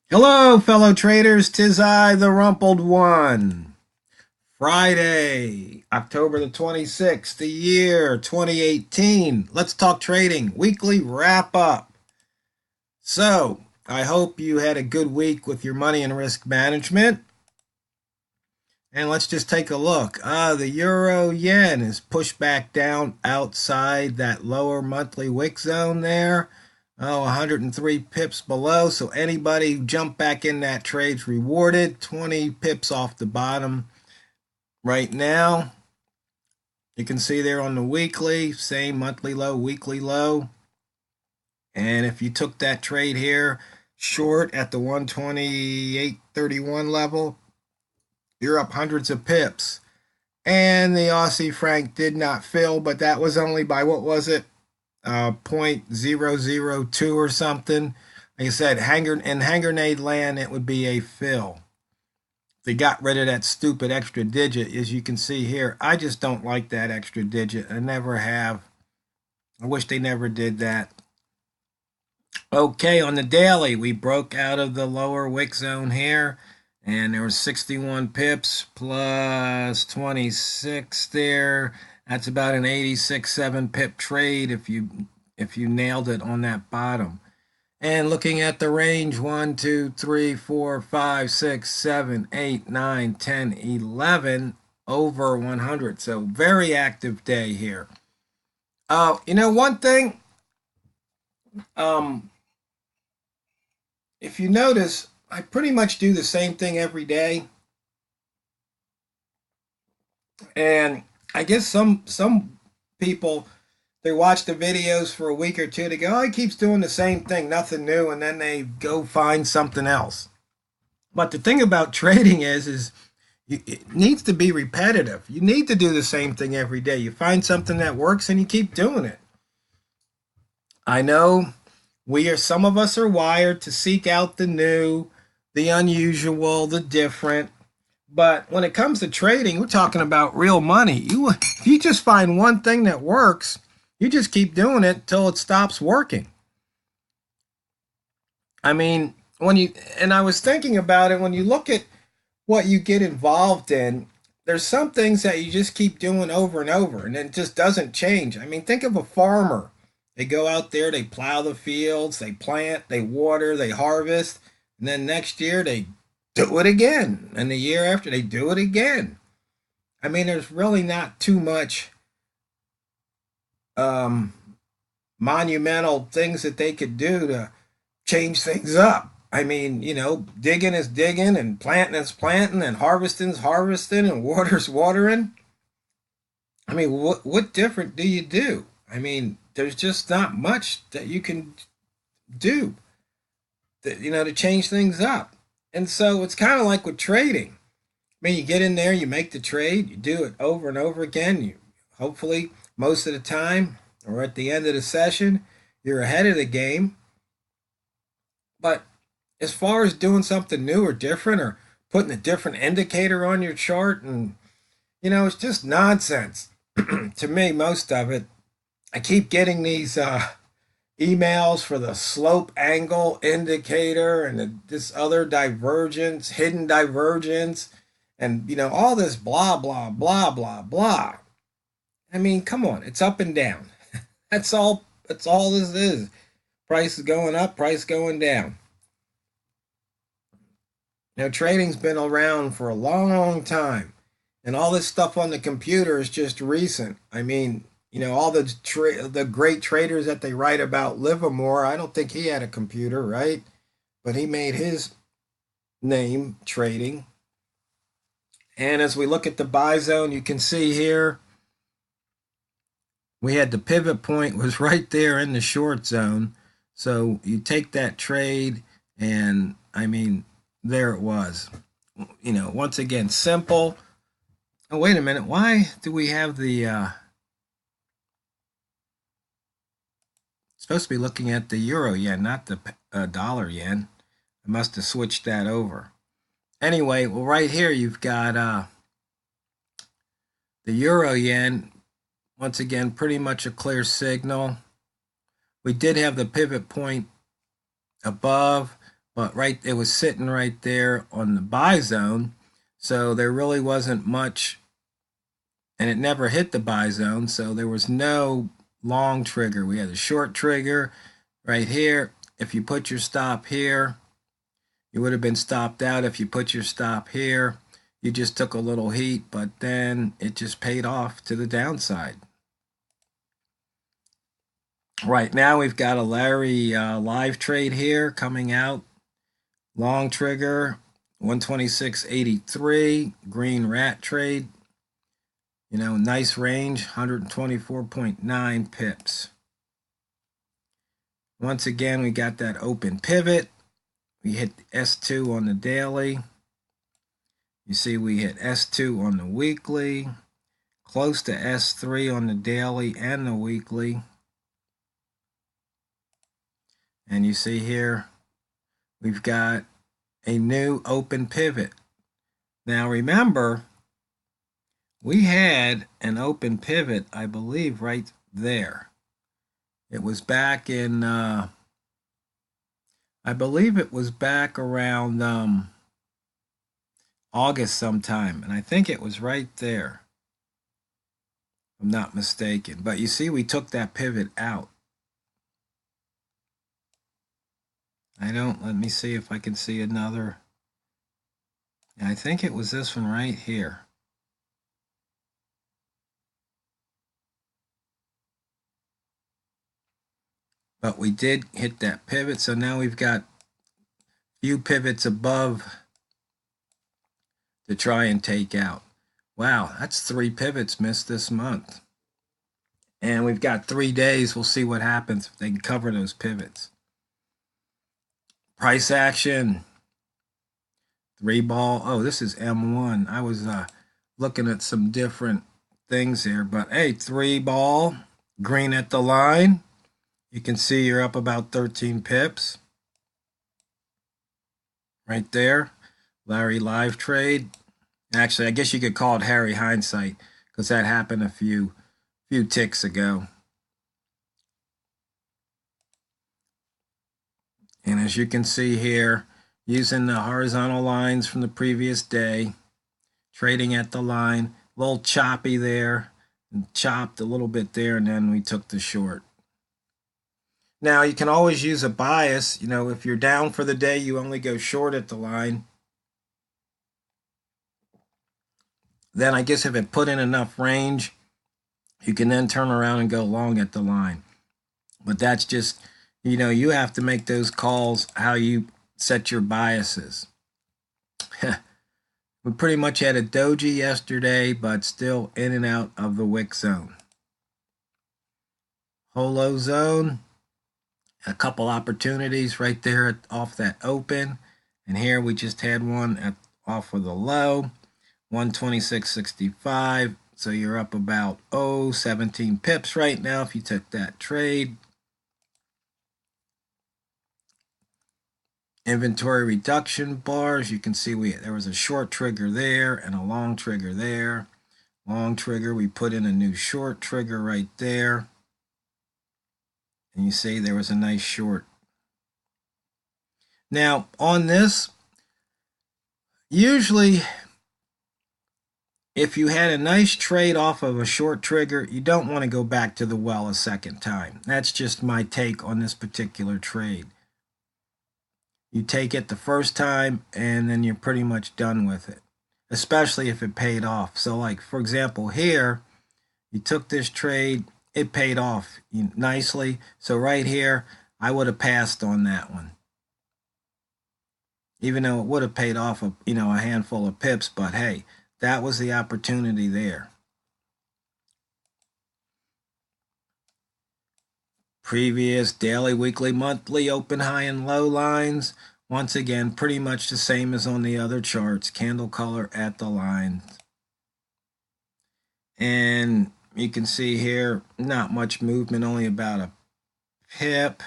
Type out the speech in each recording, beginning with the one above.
Hello, fellow traders. 'Tis I, the Rumpled One. Friday, October the 26th, the year 2018. Let's talk trading. Weekly wrap up. So, I hope you had a good week with your money and risk management. And let's just take a look. The euro yen is pushed back down outside that lower monthly wick zone there. 103 pips below. So anybody who jumped back in that trade's rewarded. 20 pips off the bottom right now. You can see there on the weekly, same monthly low, weekly low. And if you took that trade here short at the 128.31 level, you're up hundreds of pips. And the Aussie franc did not fill, but that was only by, what was it, 0.002 or something. Like I said, in hand grenade land, it would be a fill. They got rid of that stupid extra digit, as you can see here. I just don't like that extra digit. I never have. I wish they never did that. Okay, on the daily, we broke out of the lower wick zone here, and there was 61 pips plus 26 there. That's about an 86.7 pip trade if you nailed it on that bottom. And looking at the range, 1, 2, 3, 4, 5, 6, 7, 8, 9, 10, 11, over 100. So very active day here. One thing, if you notice, I pretty much do the same thing every day. And I guess some people, they watch the videos for a week or two, they go, oh, he keeps doing the same thing, nothing new, and then they go find something else. But the thing about trading is it needs to be repetitive. You need to do the same thing every day. You find something that works and you keep doing it. I know some of us are wired to seek out the new, the unusual, the different. But when it comes to trading, we're talking about real money. If you just find one thing that works, you just keep doing it until it stops working. I mean, I was thinking about it, when you look at what you get involved in, there's some things that you just keep doing over and over, and it just doesn't change. I mean, think of a farmer. They go out there, they plow the fields, they plant, they water, they harvest, and then next year they do it again. And the year after, they do it again. I mean, there's really not too much monumental things that they could do to change things up. I mean, digging is digging, and planting is planting, and harvesting is harvesting, and water's watering. I mean, what different do you do? I mean, there's just not much that you can do to change things up. And so it's kind of like with trading. I mean, you get in there, you make the trade, you do it over and over again. You hopefully most of the time, or at the end of the session, you're ahead of the game. But as far as doing something new or different, or putting a different indicator on your chart, and it's just nonsense to me, most of it. I keep getting these emails for the slope angle indicator and this other divergence, hidden divergence, and all this blah blah blah blah blah. I mean, come on, it's up and down. That's all this is. Price is going up, price going down. Trading's been around for a long time, and all this stuff on the computer is just recent. I mean, all the great traders that they write about, Livermore, I don't think he had a computer, right? But he made his name trading. And as we look at the buy zone, you can see here, we had the pivot point was right there in the short zone. So you take that trade, and I mean, there it was. Once again, simple. Oh, wait a minute. Why do we have the supposed to be looking at the euro yen, not the dollar yen? I must have switched that over. Anyway, well, right here you've got the euro yen. Once again, pretty much a clear signal. We did have the pivot point above. but it was sitting right there on the buy zone, so there really wasn't much, and it never hit the buy zone, so there was no long trigger. We had a short trigger right here. If you put your stop here, you would have been stopped out. If you put your stop here, you just took a little heat, but then it just paid off to the downside. Right now we've got a Larry live trade here coming out. Long trigger, 126.83, green rat trade. You know, nice range, 124.9 pips. Once again, we got that open pivot. We hit S2 on the daily. You see we hit S2 on the weekly, close to S3 on the daily and the weekly. And you see here, we've got a new open pivot. Now remember, we had an open pivot, I believe, right there. It was back in, I believe it was back around August sometime, and I think it was right there, if I'm not mistaken. But you see, we took that pivot out. Let me see if I can see another. I think it was this one right here. But we did hit that pivot, so now we've got few pivots above to try and take out. Wow, that's 3 pivots missed this month. And we've got 3 days. We'll see what happens if they can cover those pivots. Price action. 3 ball. Oh, this is M1. I was looking at some different things here, but hey, 3 ball, green at the line. You can see you're up about 13 pips. Right there. Larry live trade. Actually, I guess you could call it Harry hindsight, because that happened a few ticks ago. And as you can see here, using the horizontal lines from the previous day, trading at the line, a little choppy there, and chopped a little bit there, and then we took the short. Now, you can always use a bias. You know, if you're down for the day, you only go short at the line. Then I guess if it put in enough range, you can then turn around and go long at the line. But that's just, you know, you have to make those calls how you set your biases. We pretty much had a doji yesterday, but still in and out of the wick zone. Holo zone, a couple opportunities right there off that open. And here we just had one off of the low, 126.65. So you're up about 17 pips right now if you took that trade. Inventory reduction bars, you can see there was a short trigger there and a long trigger there. Long trigger, we put in a new short trigger right there. And you see there was a nice short. Now, on this, usually if you had a nice trade off of a short trigger, you don't want to go back to the well a second time. That's just my take on this particular trade. You take it the first time and then you're pretty much done with it, especially if it paid off. So like, for example, here, you took this trade, it paid off nicely. So right here, I would have passed on that one. Even though it would have paid off a handful of pips, but hey, that was the opportunity there. Previous daily, weekly, monthly, open, high, and low lines. Once again, pretty much the same as on the other charts. Candle color at the line. And you can see here, not much movement, only about a pip.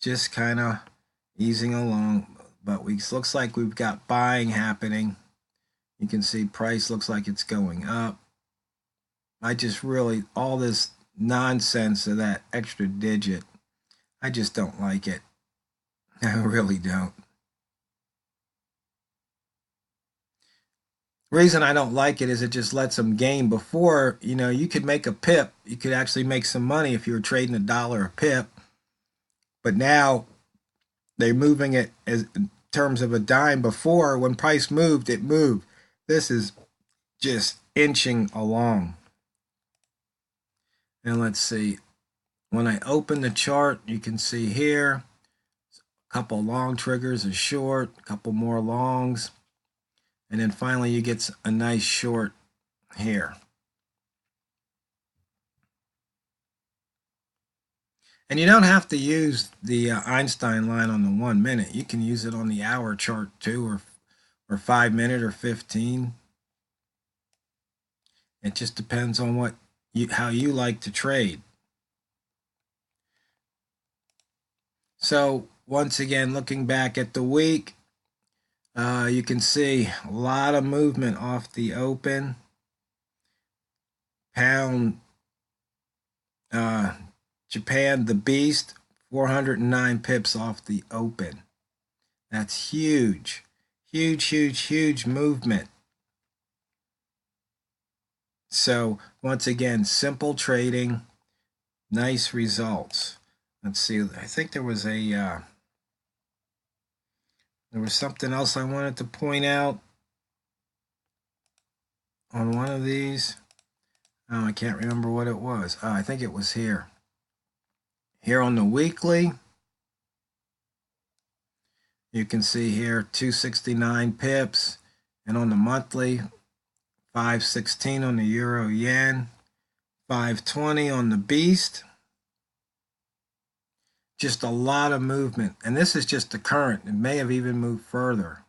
Just kind of easing along. But looks like we've got buying happening. You can see price looks like it's going up. I just really, all this nonsense of that extra digit, I just don't like it. I really don't. Reason I don't like it is it just lets them gain. Before, you could make a pip. You could actually make some money if you were trading $1 a pip. But now they're moving it as in terms of a dime. Before, when price moved, it moved. This is just inching along. And let's see. When I open the chart, you can see here a couple long triggers, a short, a couple more longs, and then finally you get a nice short here. And you don't have to use the Einstein line on the 1 minute. You can use it on the hour chart too, or 5 minute or 15. It just depends on how you like to trade. So once again, looking back at the week, you can see a lot of movement off the open. Pound, Japan, the beast, 409 pips off the open. That's huge. Huge, huge, huge movement. So once again, simple trading, nice results. Let's see. I think there was something else I wanted to point out on one of these. Oh, I can't remember what it was. Oh, I think it was here. Here on the weekly, you can see here 269 pips, and on the monthly, 516 on the euro yen, 520 on the beast. Just a lot of movement, and this is just the current. It may have even moved further.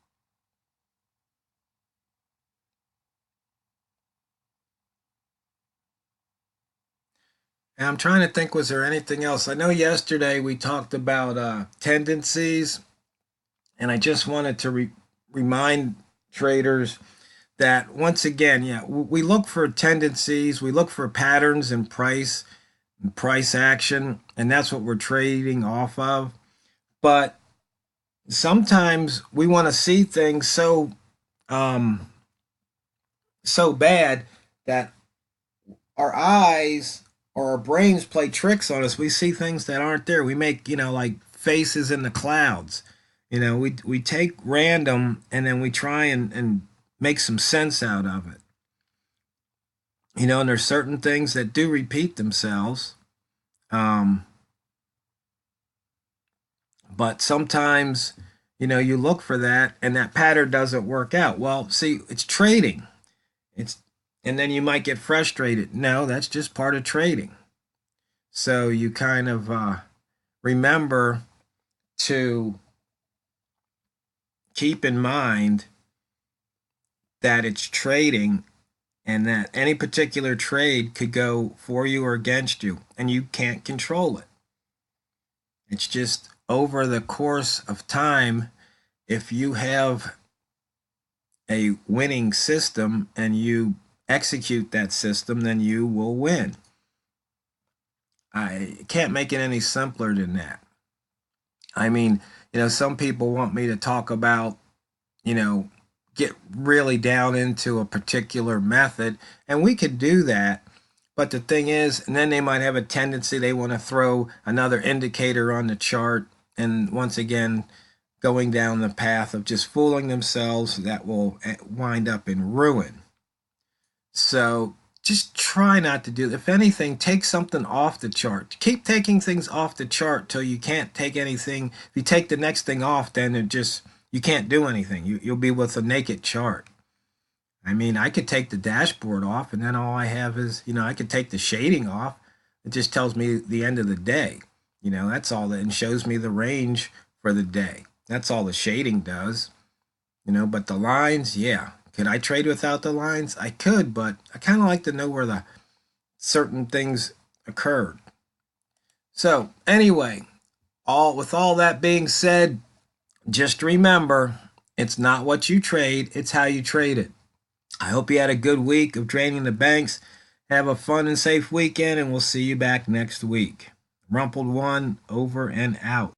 And I'm trying to think, was there anything else? I know yesterday we talked about tendencies, and I just wanted to remind traders that once again, yeah, we look for tendencies, we look for patterns in price action, and that's what we're trading off of. But sometimes we want to see things so bad that our eyes or our brains play tricks on us. We see things that aren't there. We make, like faces in the clouds. We take random and then we try and make some sense out of it. And there's certain things that do repeat themselves. But sometimes, you look for that and that pattern doesn't work out. Well, see, it's trading. And then you might get frustrated. No, that's just part of trading. So you kind of remember to keep in mind that it's trading and that any particular trade could go for you or against you, and you can't control it. It's just over the course of time, if you have a winning system and you execute that system, then you will win. I can't make it any simpler than that. I mean, some people want me to talk about, get really down into a particular method, and we could do that. But the thing is, and then they might have a tendency, they want to throw another indicator on the chart, and once again, going down the path of just fooling themselves, that will wind up in ruin. So just try not to do it. If anything, take something off the chart. Keep taking things off the chart till you can't take anything. If you take the next thing off, then you can't do anything. You'll be with a naked chart. I mean, I could take the dashboard off, and then all I have is, I could take the shading off. It just tells me the end of the day. That's all that, and shows me the range for the day. That's all the shading does. But the lines, yeah. Could I trade without the lines? I could, but I kind of like to know where the certain things occurred. So anyway, with all that being said, just remember, it's not what you trade, it's how you trade it. I hope you had a good week of draining the banks. Have a fun and safe weekend, and we'll see you back next week. TheRumpledOne, over and out.